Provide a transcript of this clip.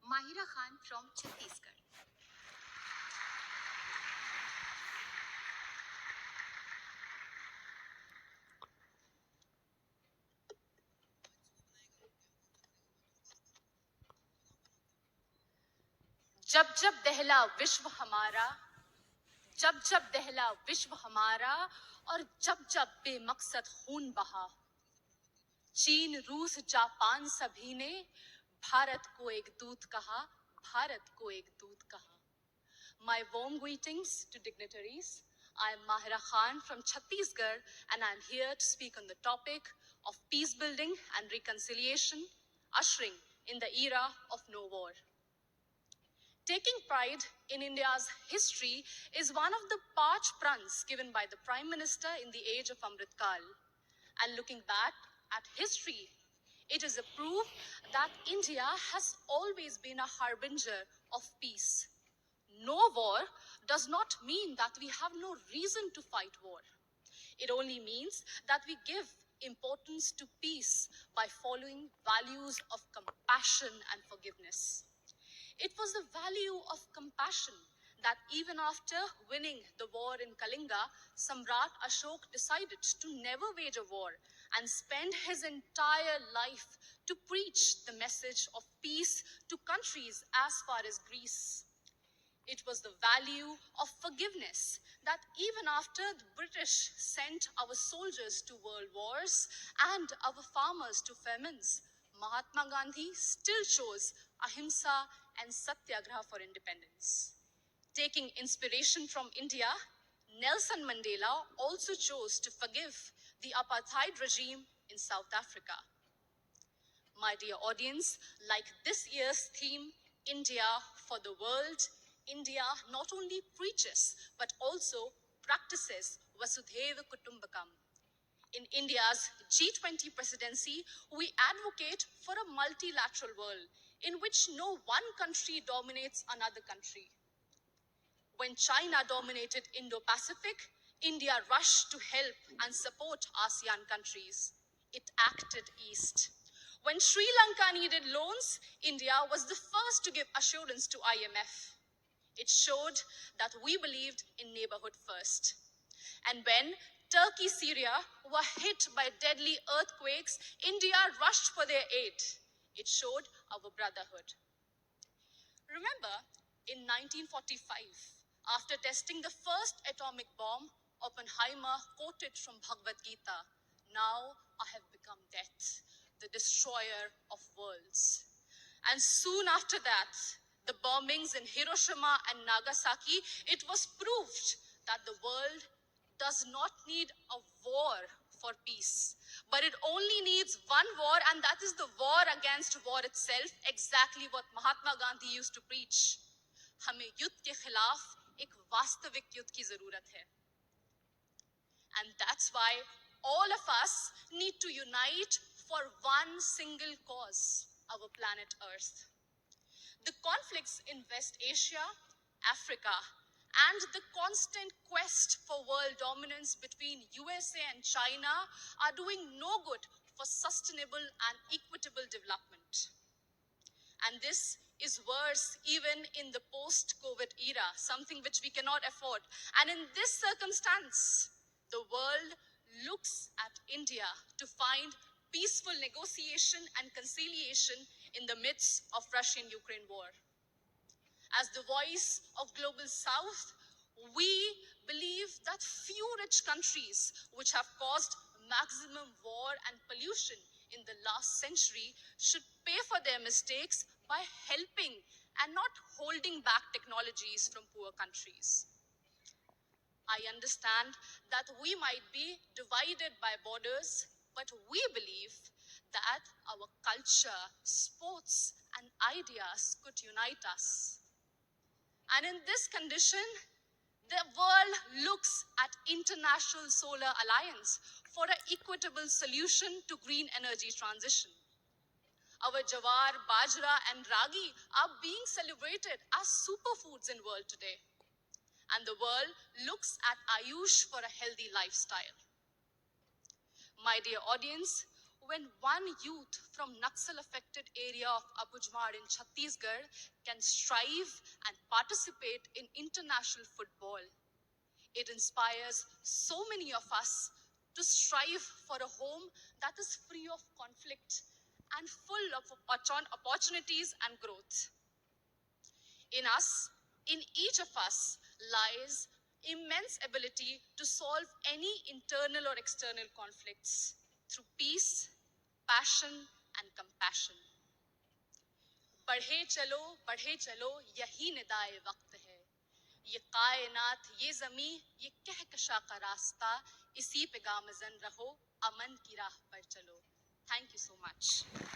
Mahira from Chhattisgarh. जब जब दहला विश्व हमारा, जब जब दहला विश्व हमारा, और जब जब बेमकसद खून बहा, चीन रूस जापान सभी ने भारत को एक दूत कहा, भारत को एक दूत कहा. My warm greetings to dignitaries. I am Mahira from Chhattisgarh, and I am here to speak on the topic of peace building and reconciliation, ushering in the era of no war. Taking pride in India's history is one of the parch prans given by the Prime Minister in the age of Amritkal. And looking back at history, it is a proof that India has always been a harbinger of peace. No war does not mean that we have no reason to fight war. It only means that we give importance to peace by following values of compassion and forgiveness. It was the value of compassion that even after winning the war in Kalinga, Samrat Ashok decided to never wage a war and spend his entire life to preach the message of peace to countries as far as Greece. It was the value of forgiveness that even after the British sent our soldiers to world wars and our farmers to famines, Mahatma Gandhi still chose ahimsa and satyagraha for independence. Taking inspiration from India, Nelson Mandela also chose to forgive the apartheid regime in South Africa. My dear audience, like this year's theme, India for the World, India not only preaches but also practices Vasudhaiva Kutumbakam. In India's G20 presidency, we advocate for a multilateral world in which no one country dominates another country. When China dominated Indo-Pacific, India rushed to help and support ASEAN countries. It acted east. When Sri Lanka needed loans, India was the first to give assurance to IMF. It showed that we believed in neighborhood first. And when Turkey, Syria were hit by deadly earthquakes, India rushed for their aid. It showed our brotherhood. Remember, in 1945, after testing the first atomic bomb, Oppenheimer quoted from Bhagavad Gita, "Now I have become death, the destroyer of worlds." And soon after that, the bombings in Hiroshima and Nagasaki, it was proved that the world does not need a war for peace, but it only needs one war, and that is the war against war itself, exactly what Mahatma Gandhi used to preach. हमें युद्ध के खिलाफ एक वास्तविक युद्ध की जरूरत है. And that's why all of us need to unite for one single cause, our planet Earth. The conflicts in West Asia, Africa, and the constant quest for world dominance between USA and China are doing no good for sustainable and equitable development. And this is worse even in the post-COVID era, something which we cannot afford. And in this circumstance, the world looks at India to find peaceful negotiation and conciliation in the midst of Russian-Ukraine war. As the voice of Global South, we believe that few rich countries which have caused maximum war and pollution in the last century should pay for their mistakes by helping and not holding back technologies from poor countries. I understand that we might be divided by borders, but we believe that our culture, sports, and ideas could unite us. And in this condition, the world looks at International Solar Alliance for an equitable solution to green energy transition. Our jawar, bajra, and ragi are being celebrated as superfoods in world today. And the world looks at Ayush for a healthy lifestyle. My dear audience, when one youth from Naxal-affected area of Abujmar in Chhattisgarh can strive and participate in international football. It inspires so many of us to strive for a home that is free of conflict and full of opportunities and growth. In us, in each of us, lies immense ability to solve any internal or external conflicts through peace, passion, and compassion. बढ़े चलो यही निदाए वक्त है। ये कायनात, ये ज़मी, ये कहकशा का रास्ता, इसी पे गामज़न रहो, अमन की राह पर चलो। Thank you so much.